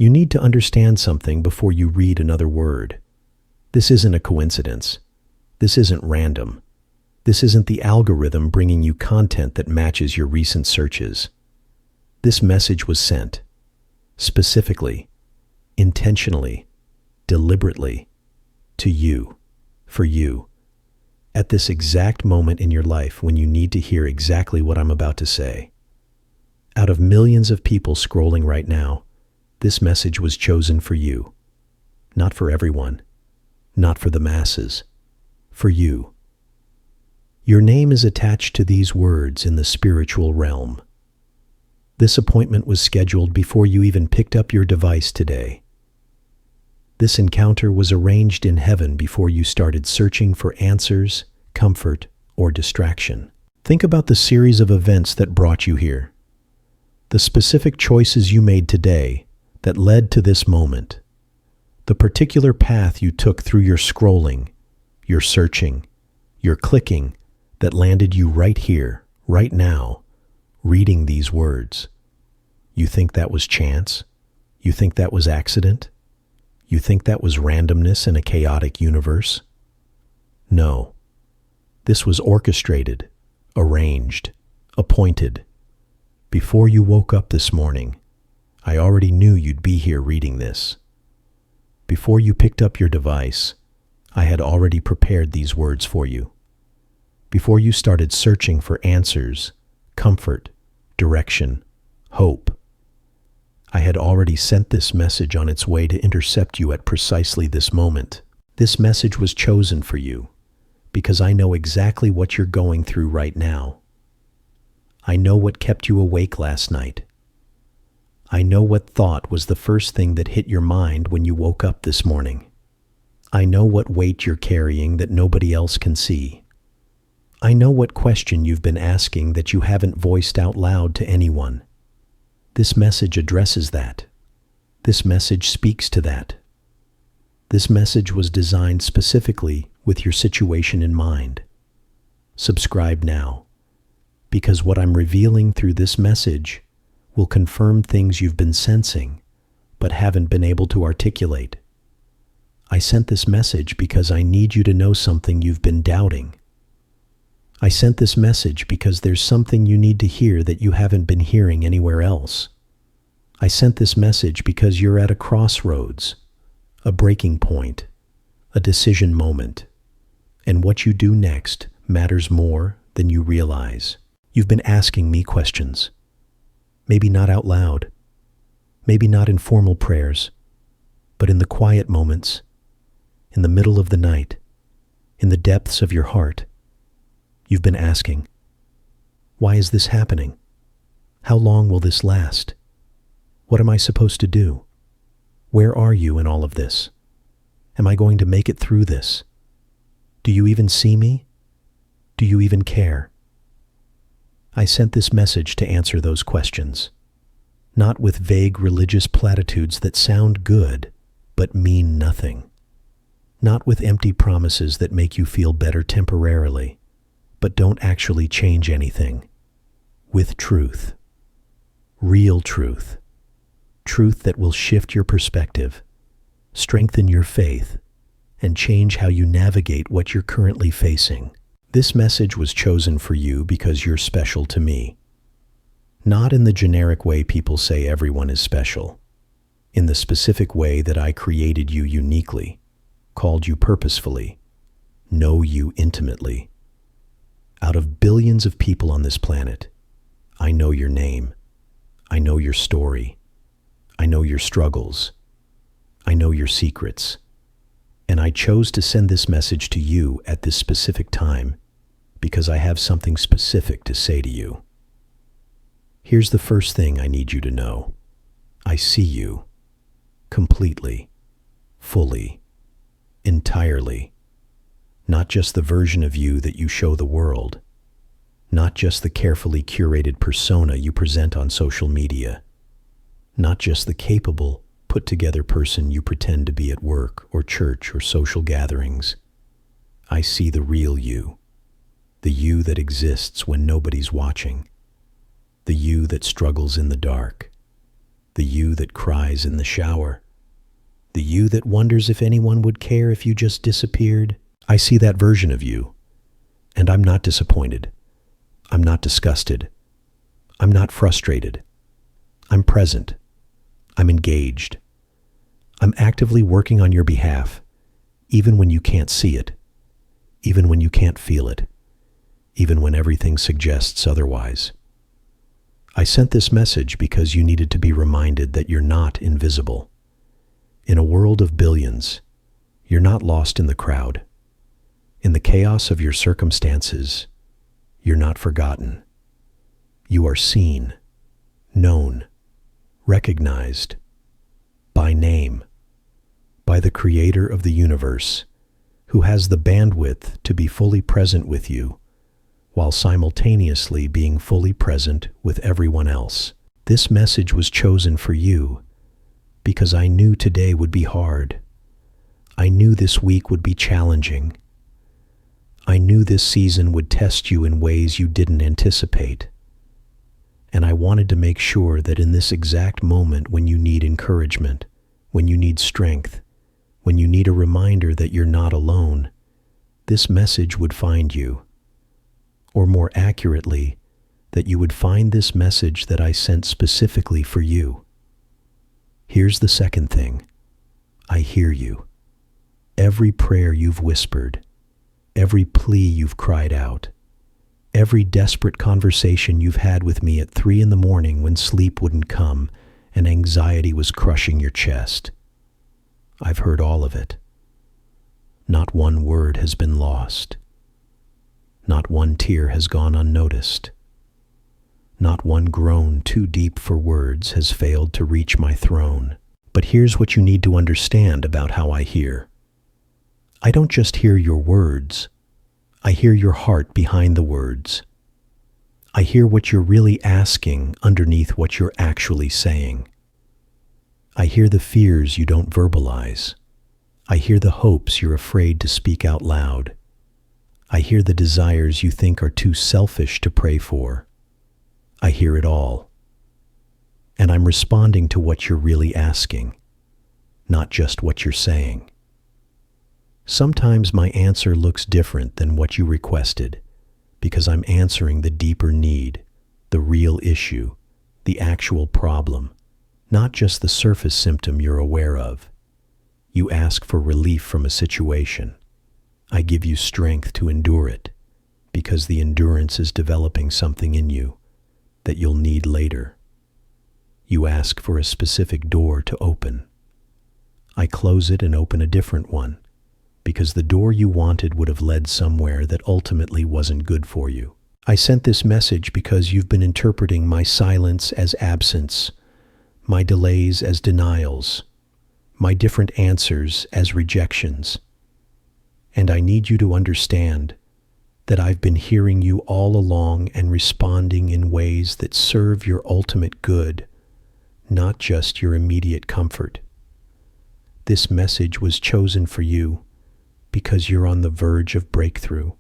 You need to understand something before you read another word. This isn't a coincidence. This isn't random. This isn't the algorithm bringing you content that matches your recent searches. This message was sent, specifically, intentionally, deliberately, to you, for you, at this exact moment in your life when you need to hear exactly what I'm about to say. Out of millions of people scrolling right now, this message was chosen for you. Not for everyone, not for the masses, for you. Your name is attached to these words in the spiritual realm. This appointment was scheduled before you even picked up your device today. This encounter was arranged in heaven before you started searching for answers, comfort, or distraction. Think about the series of events that brought you here. The specific choices you made today that led to this moment. The particular path you took through your scrolling, your searching, your clicking that landed you right here, right now, reading these words. You think that was chance? You think that was accident? You think that was randomness in a chaotic universe? No. This was orchestrated, arranged, appointed. Before you woke up this morning, I already knew you'd be here reading this. Before you picked up your device, I had already prepared these words for you. Before you started searching for answers, comfort, direction, hope, I had already sent this message on its way to intercept you at precisely this moment. This message was chosen for you because I know exactly what you're going through right now. I know what kept you awake last night. I know what thought was the first thing that hit your mind when you woke up this morning. I know what weight you're carrying that nobody else can see. I know what question you've been asking that you haven't voiced out loud to anyone. This message addresses that. This message speaks to that. This message was designed specifically with your situation in mind. Subscribe now, because what I'm revealing through this message will confirm things you've been sensing but haven't been able to articulate. I sent this message because I need you to know something you've been doubting. I sent this message because there's something you need to hear that you haven't been hearing anywhere else. I sent this message because you're at a crossroads, a breaking point, a decision moment, and what you do next matters more than you realize. You've been asking me questions, maybe not out loud, maybe not in formal prayers, but in the quiet moments, in the middle of the night, in the depths of your heart. You've been asking, why is this happening? How long will this last? What am I supposed to do? Where are you in all of this? Am I going to make it through this? Do you even see me? Do you even care? I sent this message to answer those questions, not with vague religious platitudes that sound good but mean nothing, not with empty promises that make you feel better temporarily, but don't actually change anything. With truth. Real truth. Truth that will shift your perspective, strengthen your faith, and change how you navigate what you're currently facing. This message was chosen for you because you're special to me. Not in the generic way people say everyone is special. In the specific way that I created you uniquely, called you purposefully, know you intimately. Out of billions of people on this planet, I know your name. I know your story. I know your struggles. I know your secrets. And I chose to send this message to you at this specific time because I have something specific to say to you. Here's the first thing I need you to know. I see you. Completely. Fully. Entirely. Not just the version of you that you show the world. Not just the carefully curated persona you present on social media. Not just the capable, put-together person you pretend to be at work or church or social gatherings. I see the real you. The you that exists when nobody's watching. The you that struggles in the dark. the you that cries in the shower, the you that wonders if anyone would care if you just disappeared. I see that version of you, and I'm not disappointed. I'm not disgusted. I'm not frustrated. I'm present. I'm engaged. I'm actively working on your behalf, even when you can't see it, even when you can't feel it, even when everything suggests otherwise. I sent this message because you needed to be reminded that you're not invisible. In a world of billions, you're not lost in the crowd. In the chaos of your circumstances, you're not forgotten. You are seen, known, recognized, by name, by the Creator of the universe, who has the bandwidth to be fully present with you, while simultaneously being fully present with everyone else. This message was chosen for you because I knew today would be hard. I knew this week would be challenging. I knew this season would test you in ways you didn't anticipate. And I wanted to make sure that in this exact moment when you need encouragement, when you need strength, when you need a reminder that you're not alone, this message would find you. Or more accurately, that you would find this message that I sent specifically for you. Here's the second thing. I hear you. Every prayer you've whispered, every plea you've cried out, every desperate conversation you've had with me at 3 a.m. when sleep wouldn't come and anxiety was crushing your chest. I've heard all of it. Not one word has been lost. Not one tear has gone unnoticed. Not one groan too deep for words has failed to reach my throne. But here's what you need to understand about how I hear. I don't just hear your words. I hear your heart behind the words. I hear what you're really asking underneath what you're actually saying. I hear the fears you don't verbalize. I hear the hopes you're afraid to speak out loud. I hear the desires you think are too selfish to pray for. I hear it all. And I'm responding to what you're really asking, not just what you're saying. Sometimes my answer looks different than what you requested, because I'm answering the deeper need, the real issue, the actual problem, not just the surface symptom you're aware of. You ask for relief from a situation. I give you strength to endure it, because the endurance is developing something in you that you'll need later. You ask for a specific door to open. I close it and open a different one, because the door you wanted would have led somewhere that ultimately wasn't good for you. I sent this message because you've been interpreting my silence as absence, my delays as denials, my different answers as rejections. And I need you to understand that I've been hearing you all along and responding in ways that serve your ultimate good, not just your immediate comfort. This message was chosen for you because you're on the verge of breakthrough.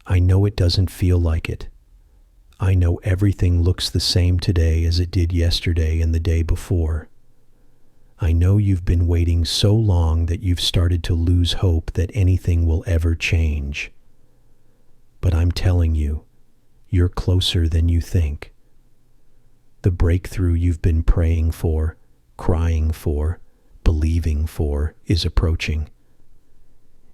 I know it doesn't feel like it. I know everything looks the same today as it did yesterday and the day before. I know you've been waiting so long that you've started to lose hope that anything will ever change. But I'm telling you, you're closer than you think. The breakthrough you've been praying for, crying for, believing for is approaching.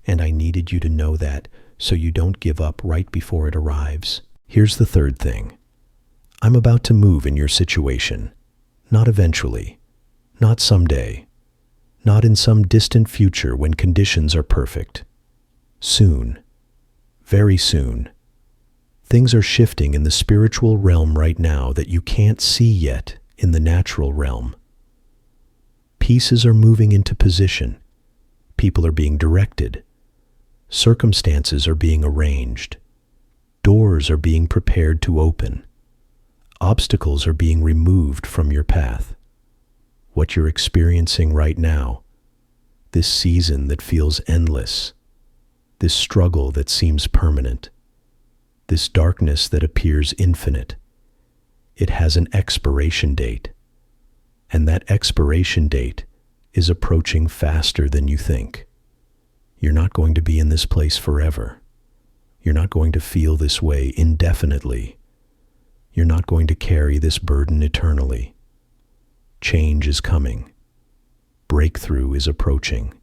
And I needed you to know that so you don't give up right before it arrives. Here's the third thing. I'm about to move in your situation, not eventually. Not someday, not in some distant future when conditions are perfect. Soon, very soon. Things are shifting in the spiritual realm right now that you can't see yet in the natural realm. Pieces are moving into position. People are being directed. Circumstances are being arranged. Doors are being prepared to open. Obstacles are being removed from your path. What you're experiencing right now, this season that feels endless, this struggle that seems permanent, this darkness that appears infinite, it has an expiration date. And that expiration date is approaching faster than you think. You're not going to be in this place forever. You're not going to feel this way indefinitely. You're not going to carry this burden eternally. Change is coming. Breakthrough is approaching.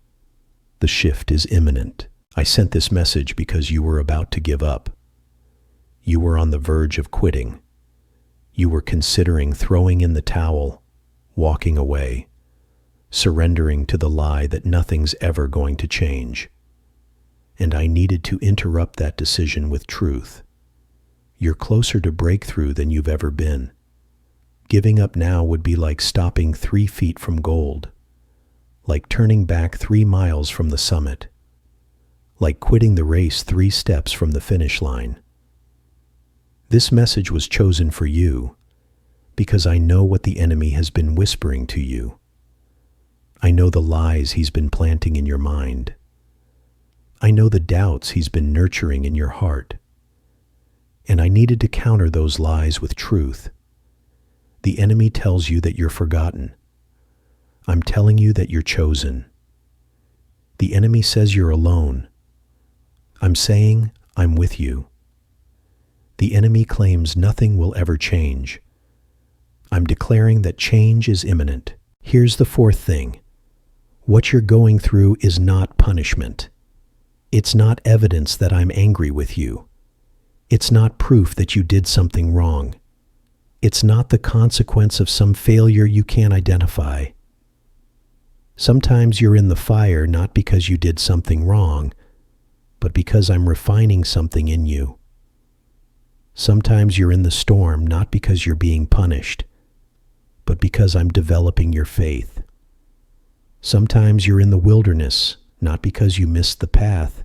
The shift is imminent. I sent this message because you were about to give up. You were on the verge of quitting. You were considering throwing in the towel, walking away, surrendering to the lie that nothing's ever going to change. And I needed to interrupt that decision with truth. You're closer to breakthrough than you've ever been. Giving up now would be like stopping 3 feet from gold, like turning back 3 miles from the summit, like quitting the race 3 steps from the finish line. This message was chosen for you because I know what the enemy has been whispering to you. I know the lies he's been planting in your mind. I know the doubts he's been nurturing in your heart. And I needed to counter those lies with truth. The enemy tells you that you're forgotten. I'm telling you that you're chosen. The enemy says you're alone. I'm saying I'm with you. The enemy claims nothing will ever change. I'm declaring that change is imminent. Here's the 4th thing. What you're going through is not punishment. It's not evidence that I'm angry with you. It's not proof that you did something wrong. It's not the consequence of some failure you can't identify. Sometimes you're in the fire not because you did something wrong, but because I'm refining something in you. Sometimes you're in the storm not because you're being punished, but because I'm developing your faith. Sometimes you're in the wilderness not because you missed the path,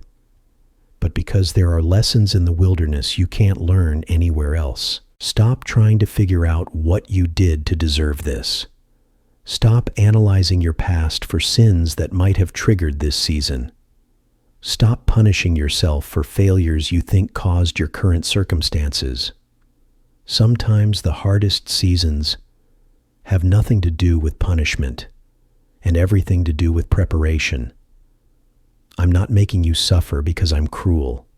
but because there are lessons in the wilderness you can't learn anywhere else. Stop trying to figure out what you did to deserve this. Stop analyzing your past for sins that might have triggered this season. Stop punishing yourself for failures you think caused your current circumstances. Sometimes the hardest seasons have nothing to do with punishment and everything to do with preparation. I'm not making you suffer because I'm cruel.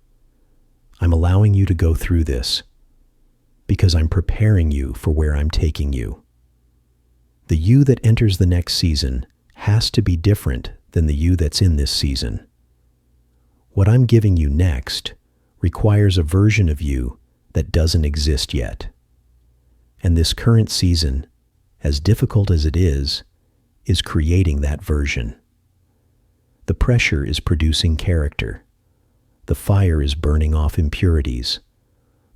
I'm allowing you to go through this because I'm preparing you for where I'm taking you. The you that enters the next season has to be different than the you that's in this season. What I'm giving you next requires a version of you that doesn't exist yet. And this current season, as difficult as it is creating that version. The pressure is producing character. The fire is burning off impurities.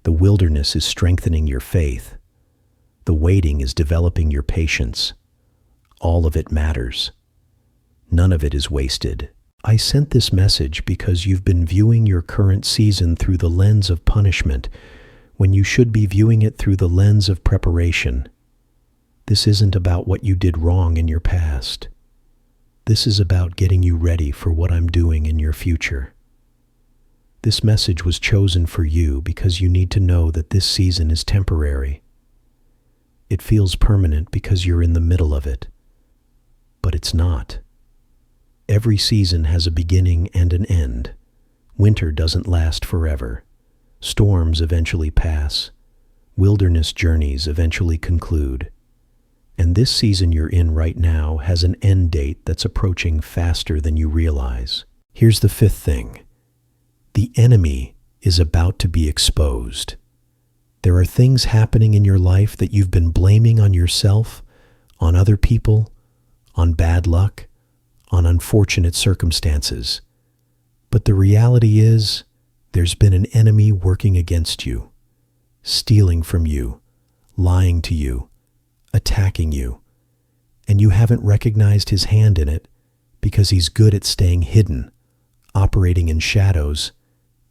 The wilderness is strengthening your faith. The waiting is developing your patience. All of it matters. None of it is wasted. I sent this message because you've been viewing your current season through the lens of punishment when you should be viewing it through the lens of preparation. This isn't about what you did wrong in your past. This is about getting you ready for what I'm doing in your future. This message was chosen for you because you need to know that this season is temporary. It feels permanent because you're in the middle of it. But it's not. Every season has a beginning and an end. Winter doesn't last forever. Storms eventually pass. Wilderness journeys eventually conclude. And this season you're in right now has an end date that's approaching faster than you realize. Here's the 5th thing. The enemy is about to be exposed. There are things happening in your life that you've been blaming on yourself, on other people, on bad luck, on unfortunate circumstances. But the reality is, there's been an enemy working against you, stealing from you, lying to you, attacking you, and you haven't recognized his hand in it because he's good at staying hidden, operating in shadows,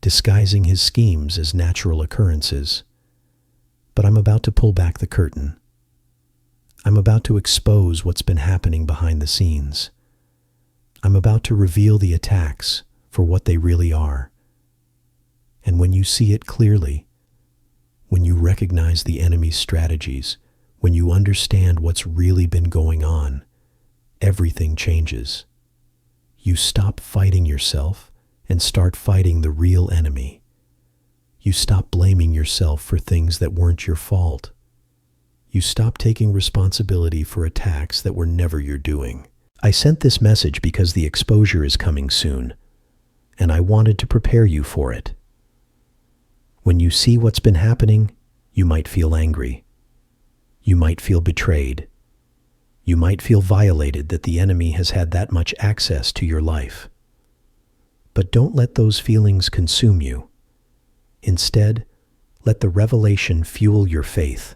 disguising his schemes as natural occurrences. But I'm about to pull back the curtain. I'm about to expose what's been happening behind the scenes. I'm about to reveal the attacks for what they really are. And when you see it clearly, when you recognize the enemy's strategies, When you understand what's really been going on, everything changes. You stop fighting yourself and start fighting the real enemy. You stop blaming yourself for things that weren't your fault. You stop taking responsibility for attacks that were never your doing. I sent this message because the exposure is coming soon, and I wanted to prepare you for it. When you see what's been happening, you might feel angry. You might feel betrayed. You might feel violated that the enemy has had that much access to your life. But don't let those feelings consume you. Instead, let the revelation fuel your faith.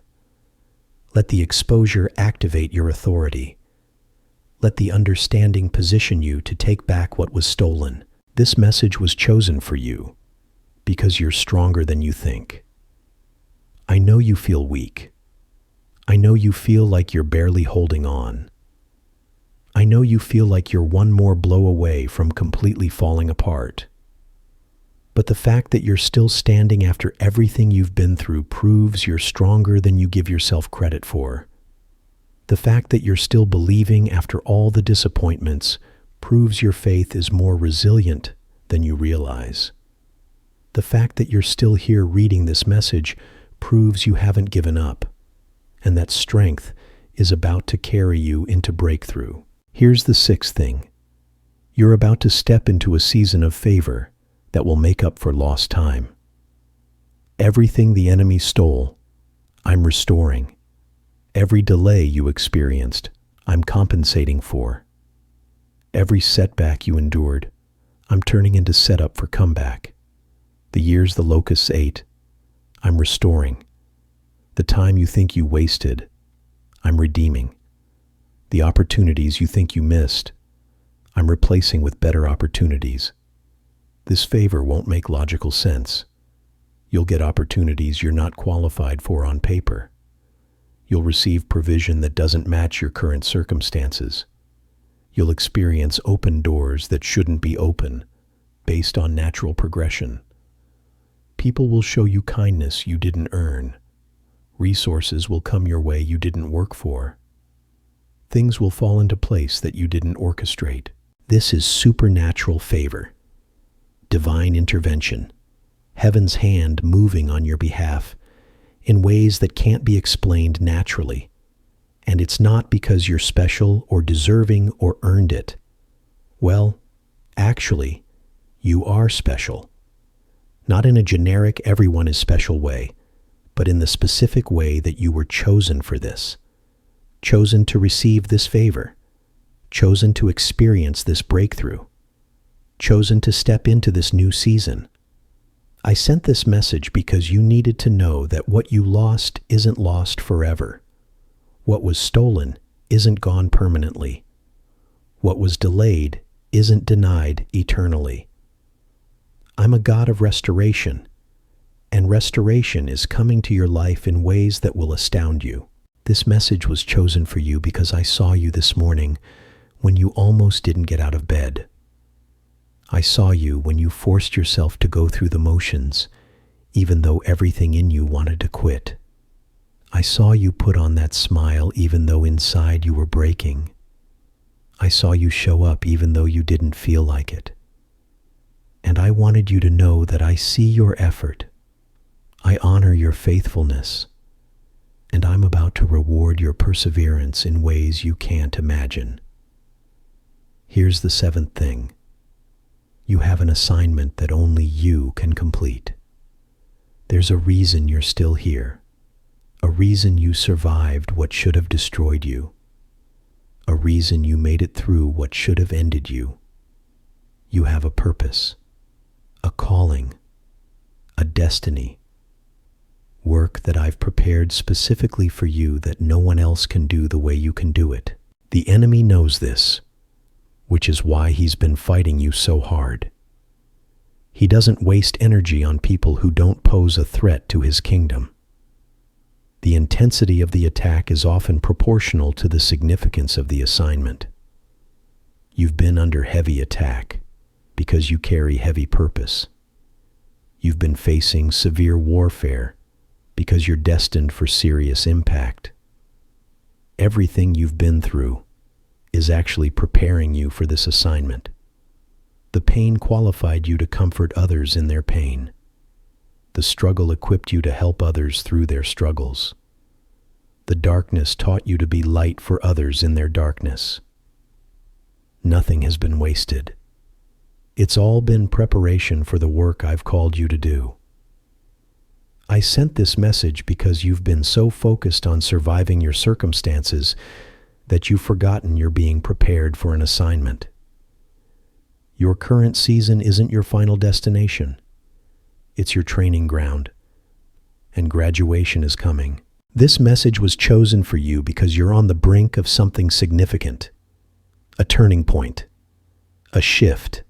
Let the exposure activate your authority. Let the understanding position you to take back what was stolen. This message was chosen for you because you're stronger than you think. I know you feel weak. I know you feel like you're barely holding on. I know you feel like you're one more blow away from completely falling apart. But the fact that you're still standing after everything you've been through proves you're stronger than you give yourself credit for. The fact that you're still believing after all the disappointments proves your faith is more resilient than you realize. The fact that you're still here reading this message proves you haven't given up, and that strength is about to carry you into breakthrough. Here's the sixth thing. You're about to step into a season of favor that will make up for lost time. Everything the enemy stole, I'm restoring. Every delay you experienced, I'm compensating for. Every setback you endured, I'm turning into setup for comeback. The years the locusts ate, I'm restoring. The time you think you wasted, I'm redeeming. The opportunities you think you missed, I'm replacing with better opportunities. This favor won't make logical sense. You'll get opportunities you're not qualified for on paper. You'll receive provision that doesn't match your current circumstances. You'll experience open doors that shouldn't be open, based on natural progression. People will show you kindness you didn't earn. Resources will come your way you didn't work for. Things will fall into place that you didn't orchestrate. This is supernatural favor, divine intervention, heaven's hand moving on your behalf in ways that can't be explained naturally. And it's not because you're special or deserving or earned it. Well, actually, you are special. Not in a generic everyone is special way, but in the specific way that you were chosen for this. Chosen to receive this favor. Chosen to experience this breakthrough. Chosen to step into this new season. I sent this message because you needed to know that what you lost isn't lost forever. What was stolen isn't gone permanently. What was delayed isn't denied eternally. I'm a God of restoration, and restoration is coming to your life in ways that will astound you. This message was chosen for you because I saw you this morning when you almost didn't get out of bed. I saw you when you forced yourself to go through the motions, even though everything in you wanted to quit. I saw you put on that smile even though inside you were breaking. I saw you show up even though you didn't feel like it. And I wanted you to know that I see your effort. I honor your faithfulness. And I'm about to reward your perseverance in ways you can't imagine. Here's the seventh thing. You have an assignment that only you can complete. There's a reason you're still here. A reason you survived what should have destroyed you. A reason you made it through what should have ended you. You have a purpose, a calling, a destiny. Work that I've prepared specifically for you that no one else can do the way you can do it. The enemy knows this, which is why he's been fighting you so hard. He doesn't waste energy on people who don't pose a threat to his kingdom. The intensity of the attack is often proportional to the significance of the assignment. You've been under heavy attack because you carry heavy purpose. You've been facing severe warfare because you're destined for serious impact. Everything you've been through is actually preparing you for this assignment. The pain qualified you to comfort others in their pain. The struggle equipped you to help others through their struggles. The darkness taught you to be light for others in their darkness. Nothing has been wasted. It's all been preparation for the work I've called you to do. I sent this message because you've been so focused on surviving your circumstances that you've forgotten you're being prepared for an assignment. Your current season isn't your final destination. It's your training ground, and graduation is coming. This message was chosen for you because you're on the brink of something significant, a turning point, a shift,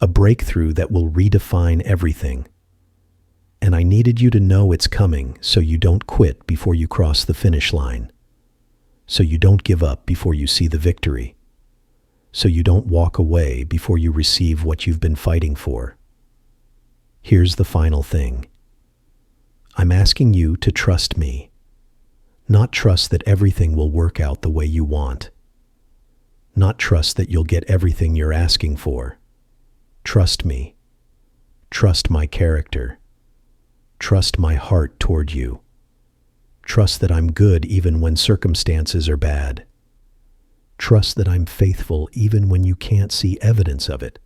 a breakthrough that will redefine everything. And I needed you to know it's coming so you don't quit before you cross the finish line, so you don't give up before you see the victory, so you don't walk away before you receive what you've been fighting for. Here's the final thing. I'm asking you to trust me, not trust that everything will work out the way you want, not trust that you'll get everything you're asking for. Trust me. Trust my character. Trust my heart toward you. Trust that I'm good even when circumstances are bad. Trust that I'm faithful even when you can't see evidence of it.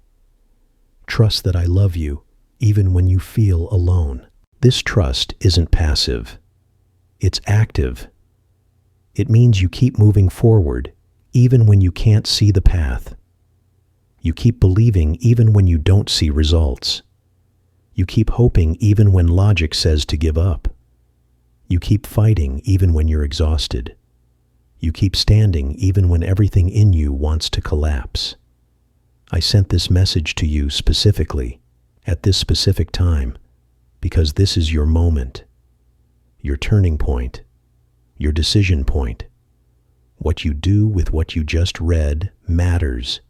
Trust that I love you even when you feel alone. This trust isn't passive. It's active. It means you keep moving forward even when you can't see the path. You keep believing even when you don't see results. You keep hoping even when logic says to give up. You keep fighting even when you're exhausted. You keep standing even when everything in you wants to collapse. I sent this message to you specifically, at this specific time, because this is your moment, your turning point, your decision point. What you do with what you just read matters.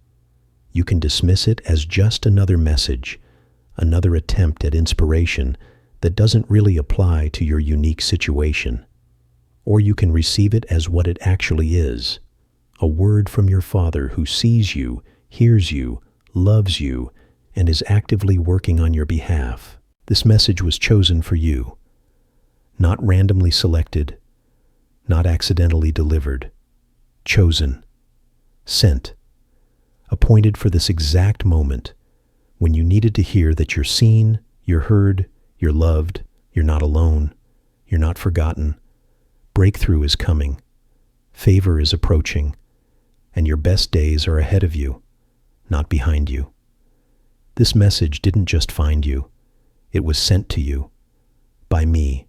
You can dismiss it as just another message, another attempt at inspiration that doesn't really apply to your unique situation. Or you can receive it as what it actually is, a word from your Father who sees you, hears you, loves you, and is actively working on your behalf. This message was chosen for you, not randomly selected, not accidentally delivered. Chosen, sent, appointed for this exact moment when you needed to hear that you're seen, you're heard, you're loved, you're not alone, you're not forgotten. Breakthrough is coming, favor is approaching, and your best days are ahead of you, not behind you. This message didn't just find you, it was sent to you by me,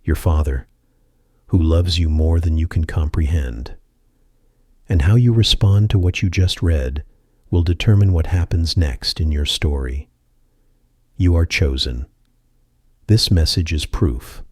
your Father, who loves you more than you can comprehend. And how you respond to what you just read will determine what happens next in your story. You are chosen. This message is proof